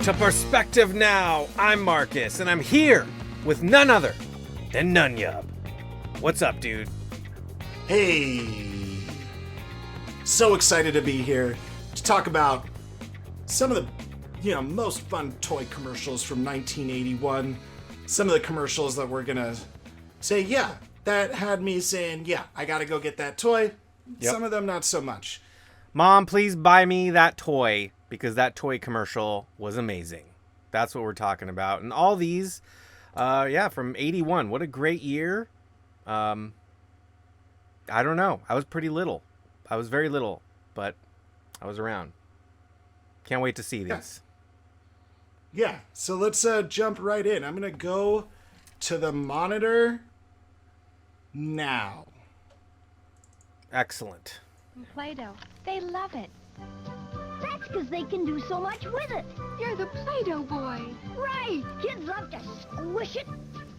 to Perspective Now. I'm Marcus, and I'm here with none other than Nunyub. What's up, dude? Hey. So excited to be here to talk about some of the, most fun toy commercials from 1981. Some of the commercials that we're going to say, yeah, that had me saying, yeah, I got to go get that toy. Yep. Some of them not so much. Mom, please buy me that toy, because that toy commercial was amazing. That's what we're talking about. And all these, from 81. What a great year. I don't know. I was pretty little. I was very little, but I was around. Can't wait to see these. Yeah, so let's jump right in. I'm going to go to the monitor now. Excellent. Play-Doh. They love it. That's because they can do so much with it. You're the Play-Doh boy. Right. Kids love to squish it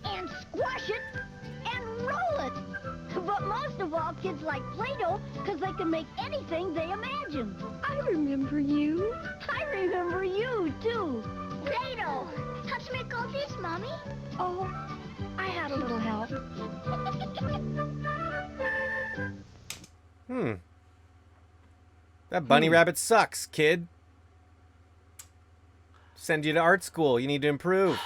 and squash it and roll it. But most of all, kids like Play-Doh because they can make anything they imagine. I remember you. I remember you, too. Play-Doh. Touch me like all this, Mommy. Oh, I had a little help. That bunny rabbit sucks, kid. Send you to art school. You need to improve.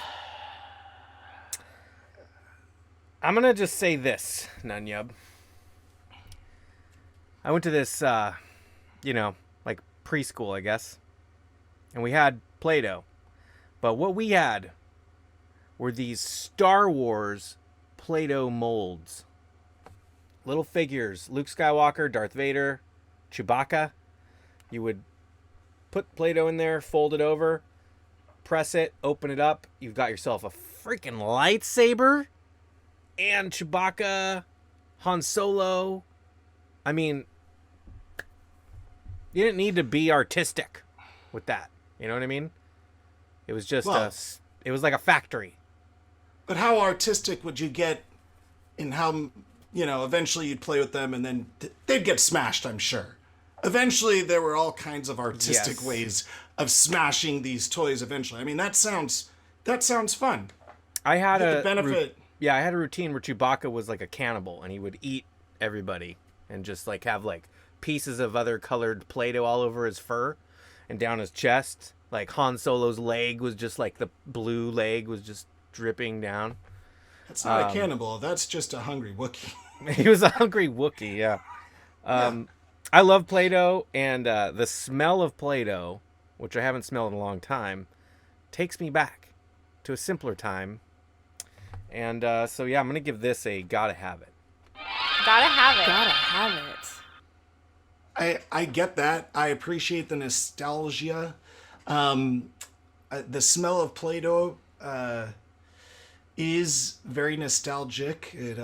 I'm going to just say this, Nunyub. I went to this, like preschool, I guess. And we had Play-Doh. But what we had were these Star Wars Play-Doh molds. Little figures. Luke Skywalker, Darth Vader, Chewbacca. You would put Play-Doh in there, fold it over, press it, open it up. You've got yourself a freaking lightsaber. And Chewbacca, Han Solo. I mean, you didn't need to be artistic with that. You know what I mean? It was just it was like a factory. But how artistic would you get in how, eventually you'd play with them and then they'd get smashed, I'm sure. Eventually, there were all kinds of artistic ways of smashing these toys eventually. I mean, that sounds fun. I had the benefit. I had a routine where Chewbacca was like a cannibal, and he would eat everybody and just like have like pieces of other colored Play-Doh all over his fur and down his chest. Like Han Solo's leg was just like the blue leg was just dripping down. That's not a cannibal. That's just a hungry Wookiee. He was a hungry Wookiee, yeah. I love Play-Doh, and the smell of Play-Doh, which I haven't smelled in a long time, takes me back to a simpler time. And I'm going to give this a gotta have it. Gotta have it. Gotta have it. I get that. I appreciate the nostalgia. The smell of Play-Doh is very nostalgic. It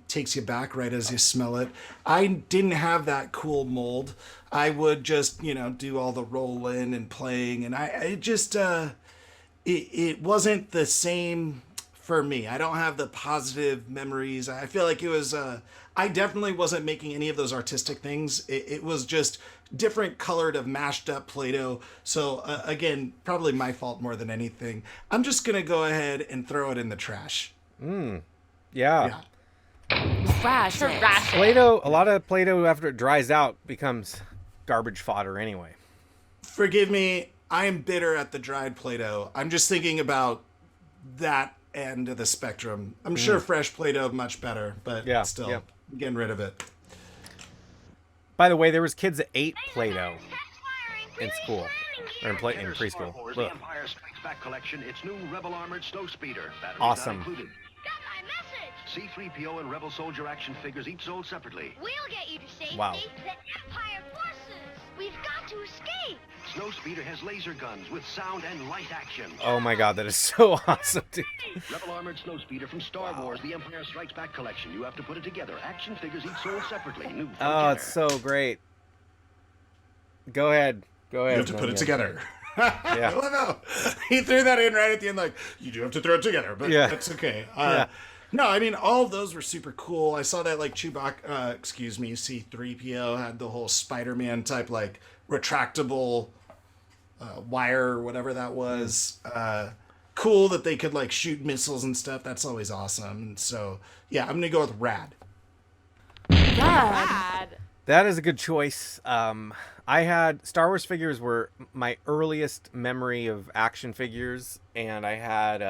takes you back right as you smell it. I didn't have that cool mold. I would just, do all the rolling and playing, and it wasn't the same for me. I don't have the positive memories. I feel like it was, I definitely wasn't making any of those artistic things. It was just different colored of mashed up Play-Doh. So again, probably my fault more than anything. I'm just going to go ahead and throw it in the trash. Yeah. Trash it. Play-Doh, a lot of Play-Doh after it dries out becomes garbage fodder anyway. Forgive me, I am bitter at the dried Play-Doh. I'm just thinking about that end of the spectrum. I'm sure fresh Play-Doh much better, but still, getting rid of it. By the way, there was kids that ate Play-Doh in school, or in preschool. The Empire Strikes Back collection, its new Rebel Armored Snow Speeder. Batteries Awesome. not included. Got my message. C-3PO and Rebel Soldier action figures each sold separately. We'll get you to safety. Wow. The Empire forces. We've got to escape. Snow Speeder has laser guns with sound and light action. Oh my god, that is so awesome, dude. Rebel Armored Snow Speeder from Star Wars, The Empire Strikes Back collection. You have to put it together. Action figures each sold separately. New Oh, it's so great. Go ahead. You have to put it together. Yeah. Well, no. He threw that in right at the end, like, you do have to throw it together, but that's okay. No, I mean, all of those were super cool. I saw that, like, C-3PO had the whole Spider-Man type, like, retractable wire or whatever that was. Cool that they could like shoot missiles and stuff. That's always awesome. So yeah, I'm gonna go with rad. Rad. That is a good choice. I had Star Wars figures were my earliest memory of action figures, and I had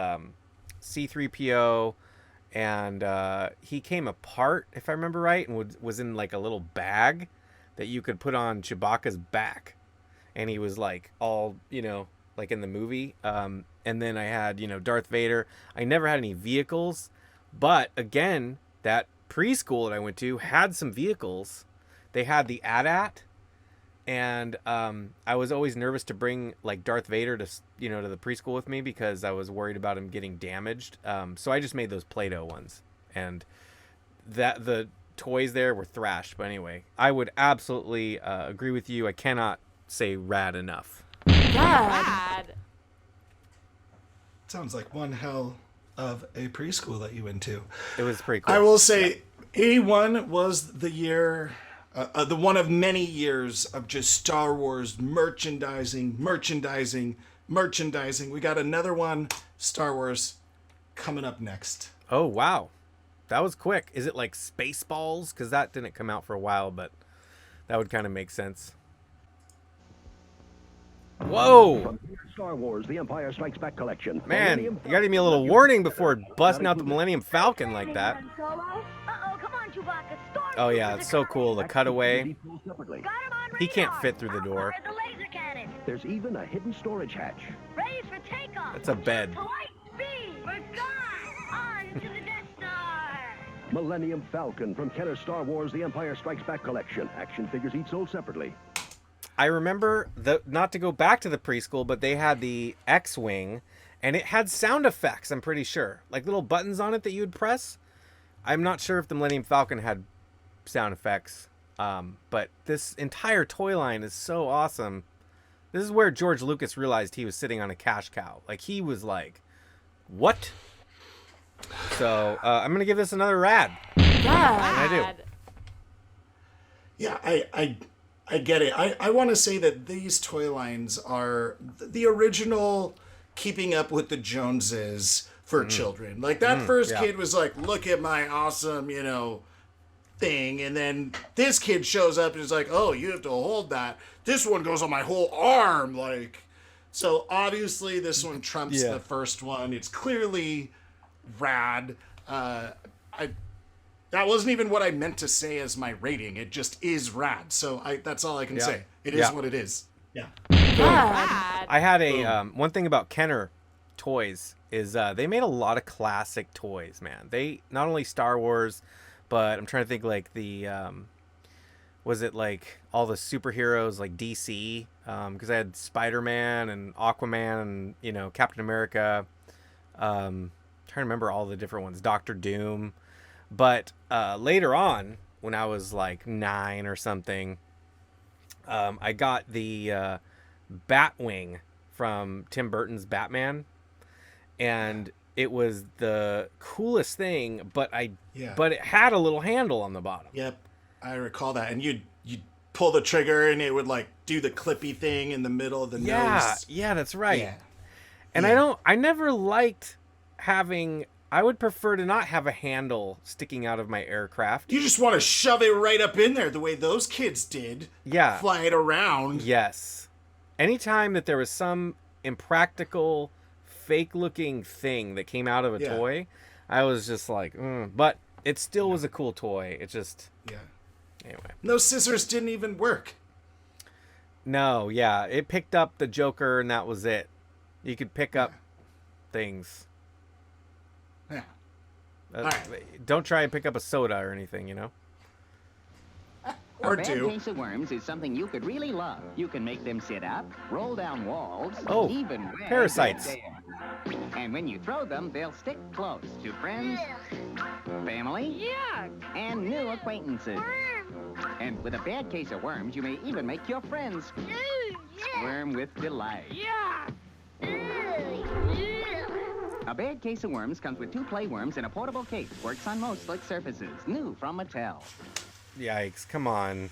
C-3PO, and he came apart, if I remember right, and was in like a little bag that you could put on Chewbacca's back, and he was like all, you know, like in the movie. And then I had, you know, Darth Vader. I never had any vehicles, but again, that preschool that I went to had some vehicles. They had the AT-AT, and I was always nervous to bring like Darth Vader to, you know, to the preschool with me because I was worried about him getting damaged. So I just made those Play-Doh ones, and that the toys there were thrashed. But anyway, I would absolutely agree with you. I cannot say rad enough. Rad. Sounds like one hell of a preschool that you went to. It was pretty cool. I will say, 81 was the year, the one of many years of just Star Wars merchandising. We got another one, Star Wars, coming up next. Oh, wow. That was quick. Is it like Spaceballs? Because that didn't come out for a while, but that would kind of make sense. Whoa! Star Wars: The Empire Strikes Back collection. Man, you gotta give me a little warning before busting out the Millennium Falcon like that. Uh-oh, come on, Chewbacca. Storm Oh yeah, it's so cool. The cutaway. Separately. Got him on He can't radar. fit through the door. Fire the laser cannon. There's even a hidden storage hatch. Ready for takeoff. That's a bed. To light speed. We're gone. On to the Death Star. Millennium Falcon from Kenner Star Wars: The Empire Strikes Back collection. Action figures each sold separately. I remember, not to go back to the preschool, but they had the X-Wing, and it had sound effects, I'm pretty sure. Like little buttons on it that you would press. I'm not sure if the Millennium Falcon had sound effects, but this entire toy line is so awesome. This is where George Lucas realized he was sitting on a cash cow. Like, he was like, what? So, I'm going to give this another rad. Rad. I do. Yeah, I get it. I want to say that these toy lines are the original Keeping Up with the Joneses for children. Like, that first yeah. kid was like, look at my awesome, you know, thing. And then this kid shows up and is like, oh, you have to hold that. This one goes on my whole arm. Like, so obviously this one trumps Yeah. the first one. It's clearly rad. That wasn't even what I meant to say as my rating. It just is rad. So that's all I can Yeah. say. It is Yeah. what it is. Yeah. Rad. I had a one thing about Kenner toys is they made a lot of classic toys, man. They not only Star Wars, but I'm trying to think like the was it like all the superheroes like DC? Because I had Spider-Man and Aquaman and, you know, Captain America. Trying to remember all the different ones. Doctor Doom. But later on, when I was like 9 or something, I got the Batwing from Tim Burton's Batman, and it was the coolest thing. But but it had a little handle on the bottom. Yep. I recall that. And you'd pull the trigger and it would like do the clippy thing in the middle of the nose. Yeah, that's right. Yeah. And Yeah. I never liked having. I would prefer to not have a handle sticking out of my aircraft. You just want to shove it right up in there the way those kids did. Yeah. Fly it around. Yes. Anytime that there was some impractical, fake-looking thing that came out of a Yeah. toy, I was just like, but it still was a cool toy. It just, Yeah. anyway. Those scissors didn't even work. No, yeah, it picked up the Joker and that was it. You could pick up things. Yeah. Don't try and pick up a soda or anything, you know? Or a bad do. case of worms is something you could really love. You can make them sit up, roll down walls, Oh, even wag parasites. their tail. And when you throw them, they'll stick close to friends, family, and new acquaintances. And with a bad case of worms, you may even make your friends squirm with delight. A bad case of worms comes with 2 play worms and a portable case. Works on most slick surfaces. New from Mattel. Yikes, come on.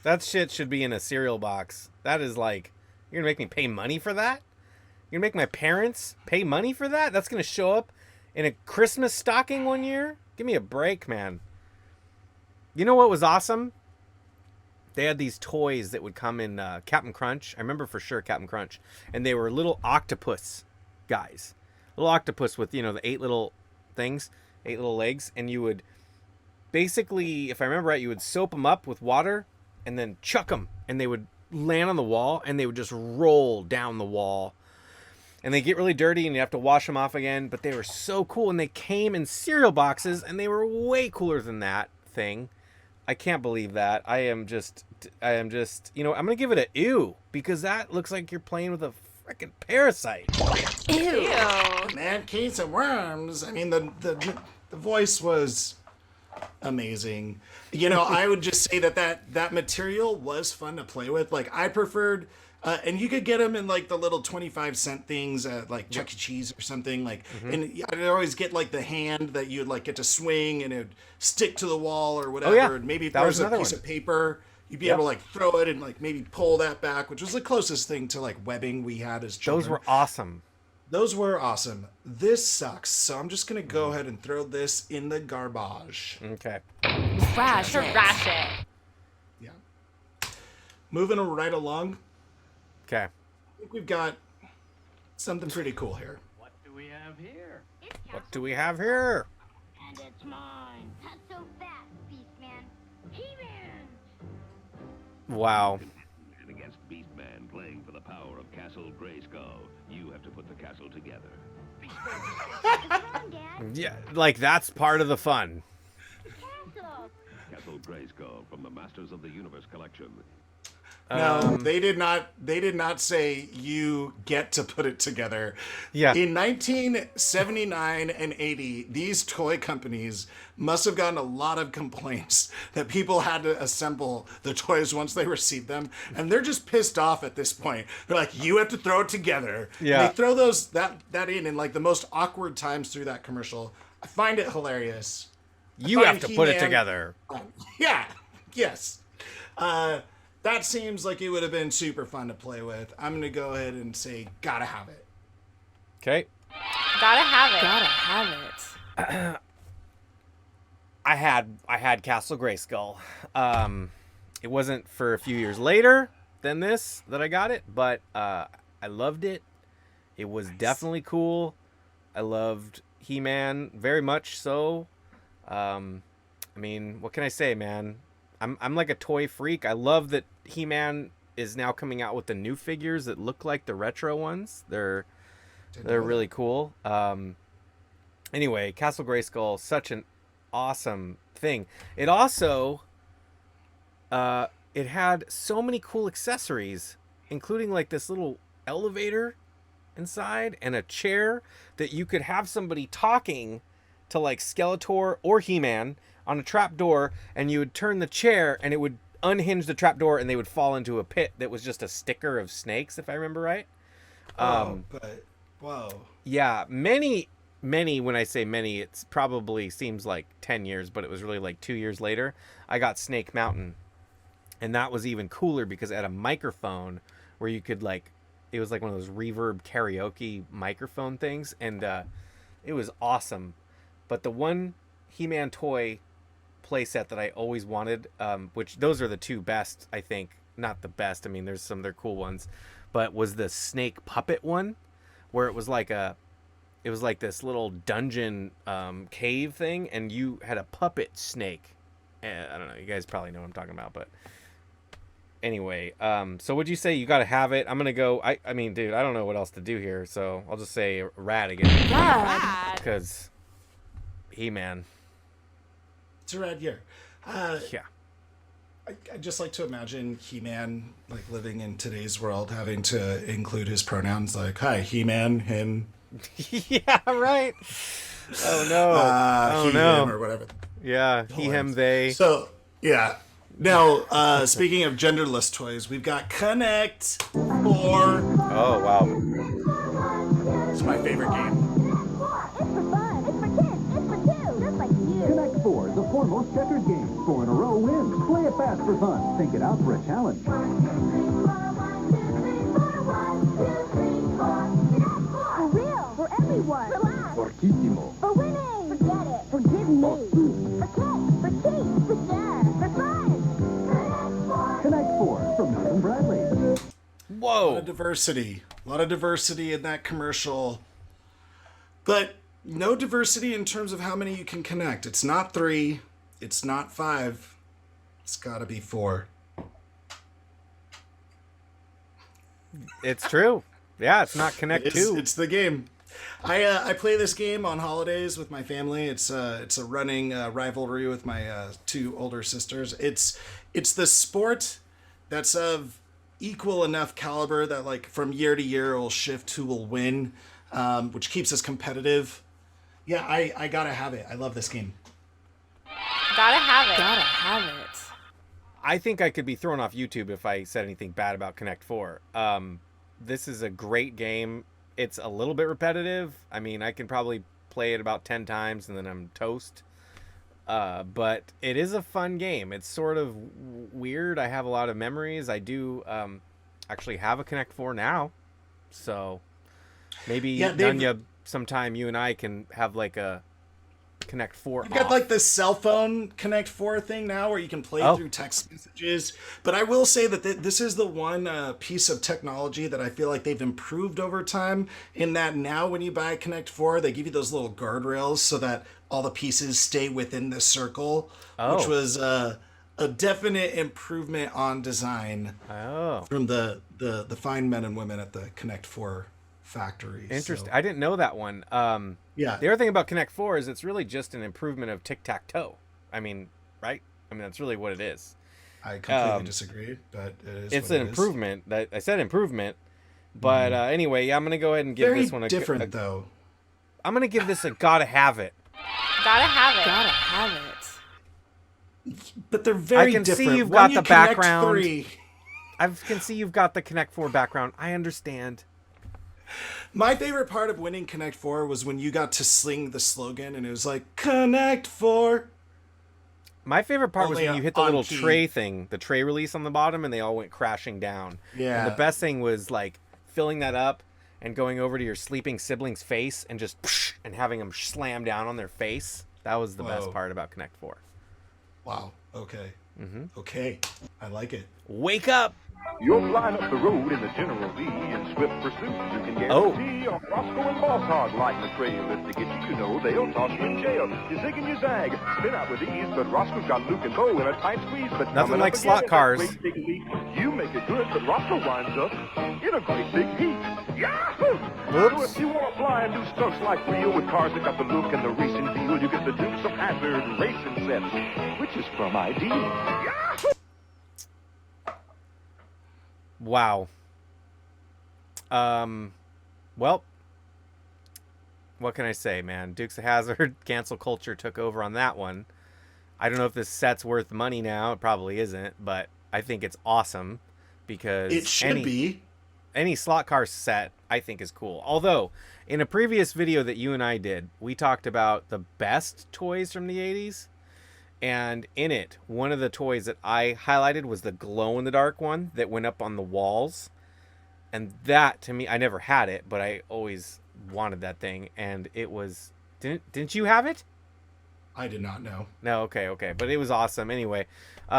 That shit should be in a cereal box. That is like You're going to make me pay money for that? You're going to make my parents pay money for that? That's going to show up in a Christmas stocking one year? Give me a break, man. You know what was awesome? They had these toys that would come in Captain Crunch. I remember for sure Captain Crunch. And they were little octopus guys. Little octopus with, you know, the 8 little things, 8 little legs. And you would basically, if I remember right, you would soap them up with water and then chuck them. And they would land on the wall and they would just roll down the wall. And they get really dirty and you have to wash them off again. But they were so cool. And they came in cereal boxes and they were way cooler than that thing. I can't believe that. I am just, you know, I'm going to give it a ew because that looks like you're playing with a freaking parasite. Ew. Man, case of worms. I mean, the voice was amazing. You know, I would just say that material was fun to play with. Like, I preferred, and you could get them in like the little 25-cent things at like Chuck E. Cheese or something. Like, and I'd always get like the hand that you'd like get to swing and it would stick to the wall or whatever. Oh, yeah. And maybe if That there was was a another piece one. of paper, you'd be able to like throw it and like maybe pull that back, which was the closest thing to like webbing we had as children. Those were awesome. Those were awesome. This sucks, so I'm just gonna go ahead and throw this in the garbage. Okay. Trash. Trash it. Yeah. Moving right along, Okay. I think we've got something pretty cool here. What do we have here? What do we have here? And it's mine. Not so fast, Beastman. He-Man! Wow. And against Beastman playing for the power of Castle Grayskull, you have to put the castle together. What's wrong, Dad? Yeah, like that's part of the fun. Castle! Castle Grayskull from the Masters of the Universe collection. No, they did not say you get to put it together. Yeah. In 1979 and 80, these toy companies must have gotten a lot of complaints that people had to assemble the toys once they received them, and they're just pissed off at this point. They're like, you have to throw it together. Yeah. And they throw that in like the most awkward times through that commercial. I find it hilarious. You have find to put it He-Man- together. Yeah. Yes. That seems like it would have been super fun to play with. I'm going to go ahead and say, gotta have it. Okay. Gotta have it. Gotta have it. I had Castle Grayskull. It wasn't for a few years later than this that I got it, but I loved it. It was definitely cool. I loved He-Man very much so. I mean, what can I say, man? I'm like a toy freak. I love that He-Man is now coming out with the new figures that look like the retro ones. They're really cool. Anyway, Castle Grayskull, such an awesome thing. It also it had so many cool accessories, including like this little elevator inside and a chair that you could have somebody talking to like Skeletor or He-Man on a trap door, and you would turn the chair and it would unhinge the trap door and they would fall into a pit that was just a sticker of snakes, if I remember right. But whoa. Yeah, many, when I say many, it's probably seems like 10 years, but it was really like 2 years later, I got Snake Mountain. And that was even cooler because it had a microphone where you could like, it was like one of those reverb karaoke microphone things. And it was awesome. But the one He-Man toy playset that I always wanted, which those are the two best, I think. Not the best. I mean, there's some other cool ones. But was the snake puppet one where it was like this little dungeon cave thing, and you had a puppet snake. I don't know, you guys probably know what I'm talking about, but anyway, so would you say you gotta have it? I'm gonna go, I mean, dude, I don't know what else to do here, so I'll just say rad again. Rad. Because He-Man. It's a rad year. Yeah. I just like to imagine He-Man like living in today's world, having to include his pronouns like, hi, He-Man, him, Yeah, right. Oh no. Oh he, no. him, or whatever. Yeah, he, him, they. So, yeah. Now, speaking of genderless toys, we've got Connect 4. Oh wow. It's my favorite game. It's for fun. It's for kids. It's for two. Just like you. Connect 4 is the foremost checkers game. 4 in a row wins. Play it fast for fun. Think it out for a challenge. really was. Relax. Fortissimo. For winning. Forget it. Forgive me. For kick. For cheat. For dare. For fun. Connect 4 from Milton Bradley. A lot Whoa. of diversity. A lot of diversity in that commercial. But no diversity in terms of how many you can connect. It's not 3. It's not 5. It's got to be 4. It's true. Yeah, it's not Connect It's, 2. it's the game. I play this game on holidays with my family. It's a running rivalry with my 2 older sisters. It's the sport that's of equal enough caliber that like from year to year will shift who will win, which keeps us competitive. Yeah, I gotta have it. I love this game. Gotta have it. Gotta have it. I think I could be thrown off YouTube if I said anything bad about Connect 4. This is a great game. It's a little bit repetitive. I mean, I can probably play it about 10 times and then I'm toast. But it is a fun game. It's sort of weird. I have a lot of memories. I do actually have a Connect 4 now. So maybe, Yeah, they've- Nunya, sometime you and I can have like a Connect 4 You've got off. like the cell phone Connect 4 thing now where you can play Oh. through text messages. But I will say that this is the one piece of technology that I feel like they've improved over time, in that now when you buy a Connect 4, they give you those little guardrails so that all the pieces stay within the circle, which Oh. was a definite improvement on design Oh. from the fine men and women at the Connect 4 factory. Interesting. So, I didn't know that one. yeah. The other thing about Connect 4 is it's really just an improvement of tic-tac-toe. I mean, right? I mean, that's really what it is. I completely disagree, but it is It's what an it is. improvement. That I said improvement. But anyway, yeah, I'm going to go ahead and give Very this one different, though. I'm going to give this a gotta have it. Gotta have it. Gotta have it. But they're very I can see different. you've When got you the connect background. 3, I can see you've got the Connect 4 background. I understand. my favorite part of winning Connect 4 was when you got to sling the slogan and it was like, Connect 4. My favorite part was Only when you hit the on little key. tray thing, the tray release on the bottom, and they all went crashing down. Yeah. And the best thing was like filling that up and going over to your sleeping sibling's face and just and having them slam down on their face. That was the best Whoa. part about Connect 4. Wow. Okay. Mm-hmm. Okay. I like it. Wake up! You're flying up the road in the General Lee in swift pursuit. You can guarantee a Roscoe and Boss Hog lighting the trail. If they get you, you know they'll toss you in jail. You zig and you zag, spin out with ease, but Roscoe's got Luke and Bo in a tight squeeze. But Nothing coming like up slot again in cars. that great big leap, you make it good, but Roscoe winds up in a great big heat. Yahoo! Whoops. So if you want to fly and do stunts like real with cars that got the look and the racing feel, you get the Dukes of Hazzard racing set, which is from ID. Yahoo! Wow. Well, what can I say, man? Dukes of Hazzard cancel culture took over on that one. I don't know if this set's worth money now. It probably isn't, but I think it's awesome because It should be. any slot car set I think is cool. Although in a previous video that you and I did, we talked about the best toys from the 80s. And in it, one of the toys that I highlighted was the glow-in-the-dark one that went up on the walls. And that, to me, I never had it, but I always wanted that thing. And it was... Didn't you have it? I did not know. No, okay. But it was awesome. Anyway,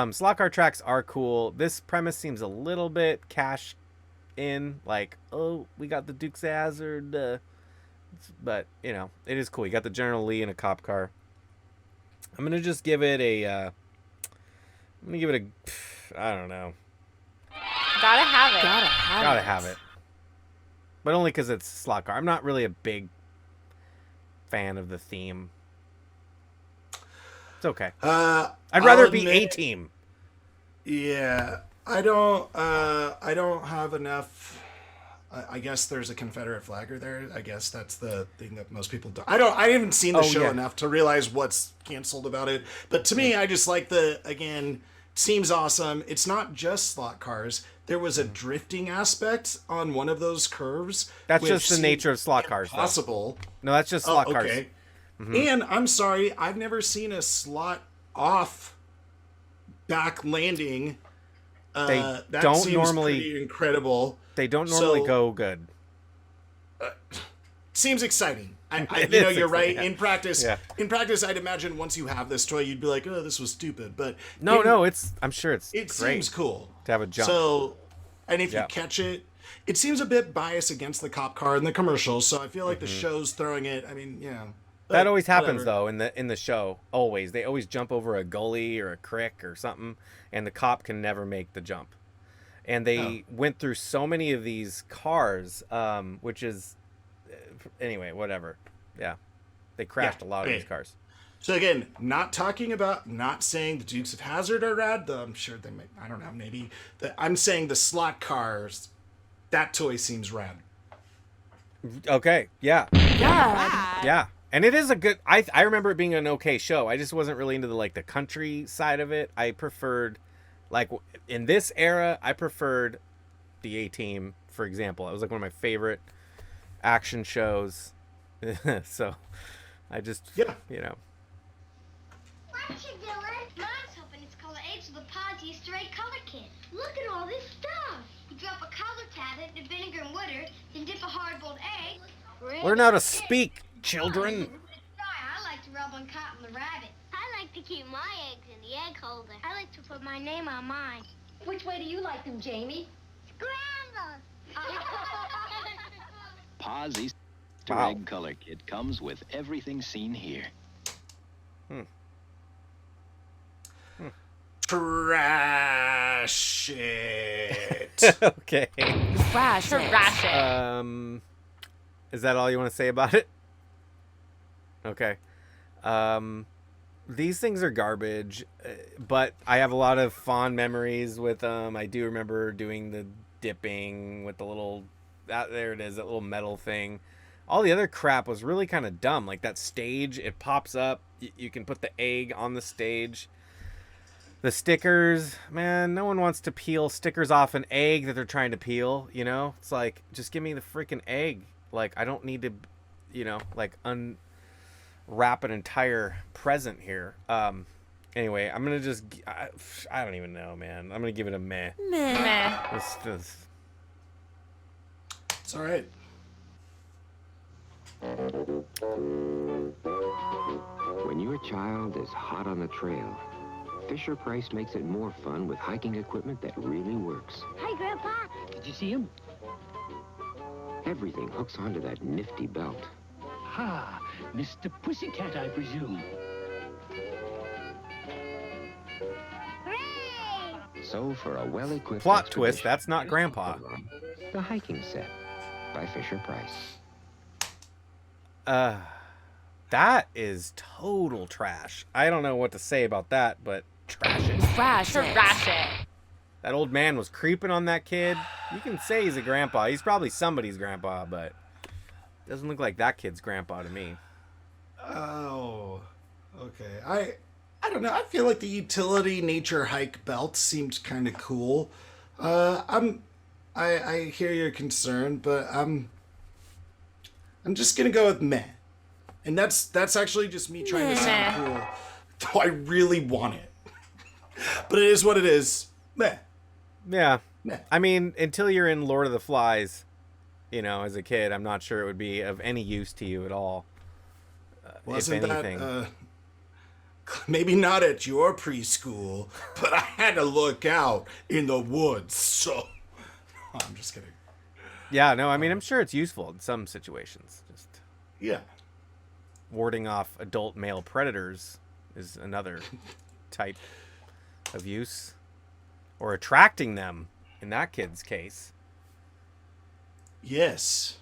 slot car tracks are cool. This premise seems a little bit cash in. Like, oh, we got the Dukes of Hazzard. But, you know, it is cool. You got the General Lee in a cop car. I'm going to just give it a, I don't know. Gotta have it. Gotta have Gotta it. have it. But only because it's slot car. I'm not really a big fan of the theme. It's okay. I'd rather I'll be admit- A-Team. Yeah. I don't have enough. I guess there's a Confederate flagger there. I guess that's the thing that most people don't. I haven't seen the Oh, show yeah. enough to realize what's canceled about it. But to me, I just like seems awesome. It's not just slot cars. There was a drifting aspect on one of those curves. That's which just the seemed nature of slot cars, though. Possible. No, that's just slot cars. Okay. And I'm sorry, I've never seen a slot off back landing. They that don't seems normally- pretty incredible. They don't normally So- go good. seems exciting. It you know, is you're right. exciting. In practice, Yeah. I'd imagine once you have this toy, you'd be like, "Oh, this was stupid." But No, I'm sure it's it great seems cool to have a jump. So, and if Yeah. you catch it, it seems a bit biased against the cop car in the commercials. So I feel like the show's throwing it. I mean, you know, That always happens whatever. though in the show. Always, they always jump over a gully or a creek or something, and the cop can never make the jump. And they went through so many of these cars, which is anyway, whatever. Yeah, they crashed a lot of okay. these cars. So again, not saying the Dukes of Hazzard are rad, though I'm sure they might. I don't know, maybe. I'm saying the slot cars. That toy seems rad. Okay, yeah, God. yeah, and it is a good. I remember it being an okay show. I just wasn't really into the country side of it. I preferred, like in this era, I preferred the A-Team, for example. It was like one of my favorite action shows. So I just, Yeah. you know. What you doing? Mom's hoping it's called the Age of the Pods Easter egg color kit. Look at all this stuff. You drop a color tablet in vinegar and water, then dip a hard-boiled egg. Learn how to speak, children. I like to rub on Cotton the rabbit. I like to keep my eggs in the egg holder. I like to put my name on mine. Which way do you like them, Jamie? Scrambled. Pa's Easter Wow. egg color kit comes with everything seen here. Trash it. Okay. Trash it. Trash it. Is that all you want to say about it? Okay. These things are garbage, but I have a lot of fond memories with them. I do remember doing the dipping with the little, there it is, that little metal thing. All the other crap was really kind of dumb. Like that stage, it pops up. You can put the egg on the stage. The stickers, man, no one wants to peel stickers off an egg that they're trying to peel, you know? It's like, just give me the freaking egg. Like, I don't need to, you know, like unwrap an entire present here. Anyway, I'm going to just, I don't even know, man. I'm going to give it a meh. Meh. It's all right. When your child is hot on the trail, Fisher-Price makes it more fun with hiking equipment that really works. Hi, Grandpa. Did you see him? Everything hooks onto that nifty belt. Ha! Mr. Pussycat, I presume. Hooray! So for a well-equipped Plot twist, expedition, that's not Grandpa. The hiking set by Fisher-Price. That is total trash. I don't know what to say about that, but trash it. Trash it. Trash it. That old man was creeping on that kid. You can say he's a grandpa. He's probably somebody's grandpa, but doesn't look like that kid's grandpa to me. Oh, okay. I don't know. I feel like the utility nature hike belt seemed kind of cool. I hear your concern, but I'm just gonna go with meh. And that's actually just me trying to sound cool. Though I really want it. But it is what it is. Meh. Yeah. Meh. I mean, until you're in Lord of the Flies, you know, as a kid, I'm not sure it would be of any use to you at all. Wasn't if anything. that maybe not at your preschool, but I had to look out in the woods, so I'm just kidding. Yeah, no, I mean, I'm sure it's useful in some situations. Just Yeah. warding off adult male predators is another type of use. Or attracting them, in that kid's case. Yes.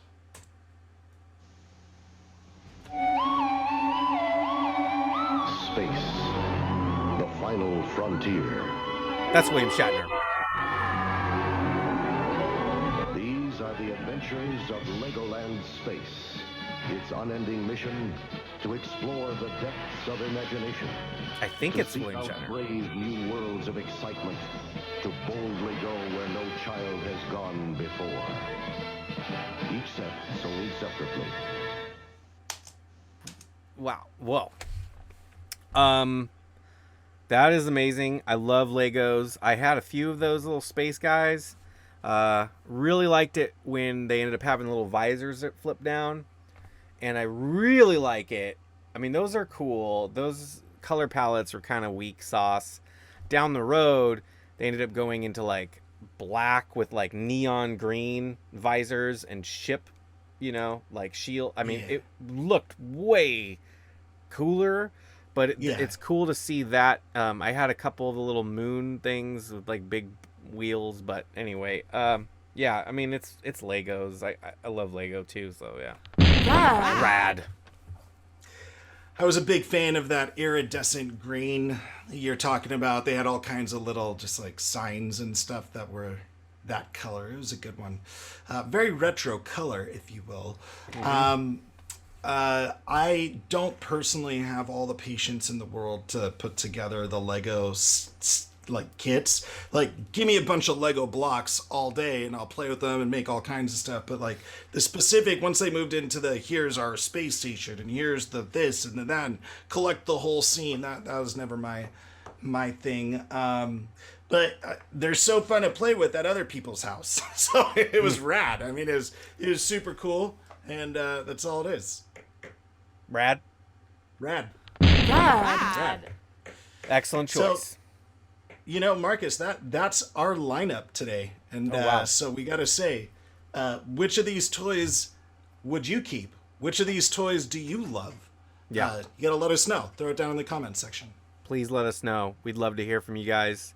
Space. The final frontier. That's William Shatner. These are the adventures of Legoland Space. Its unending mission to explore the depths of imagination. I think To it's seek William out Shatner. brave new worlds of excitement. To boldly go where no child has gone before. Each set sold separately. Wow. Whoa. That is amazing. I love Legos. I had a few of those little space guys. Really liked it when they ended up having little visors that flip down. and I really like it. I mean, those are cool. Those color palettes are kind of weak sauce. Down the road, they ended up going into like black with like neon green visors and ship, like shield. I mean, it looked way cooler, but it's cool to see that. I had a couple of the little moon things with like big wheels, but anyway, yeah, I mean, it's Legos. I love Lego too, so yeah. Rad. I was a big fan of that iridescent green you're talking about. They had all kinds of little just like signs and stuff that were that color. It was a good one. Very retro color, if you will. I don't personally have all the patience in the world to put together the Lego like kits. Like, give me a bunch of Lego blocks all day and I'll play with them and make all kinds of stuff. But like the specific, once they moved into the here's our space station and here's the this and the that, and collect the whole scene, that was never my thing. But they're so fun to play with at other people's house. So it was rad. I mean, it was super cool, and that's all it is. Rad. Excellent choice. So, Marcus, that's our lineup today. And so we got to say, which of these toys would you keep? Which of these toys do you love? Yeah. You got to let us know. Throw it down in the comments section. Please let us know. We'd love to hear from you guys.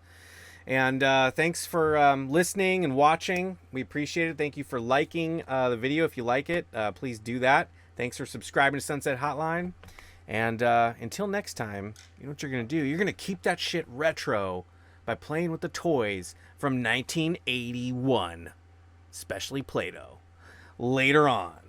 And thanks for listening and watching. We appreciate it. Thank you for liking the video. If you like it, please do that. Thanks for subscribing to Sunset Hotline. And until next time, you know what you're going to do? You're going to keep that shit retro by playing with the toys from 1981, especially Play-Doh. Later on.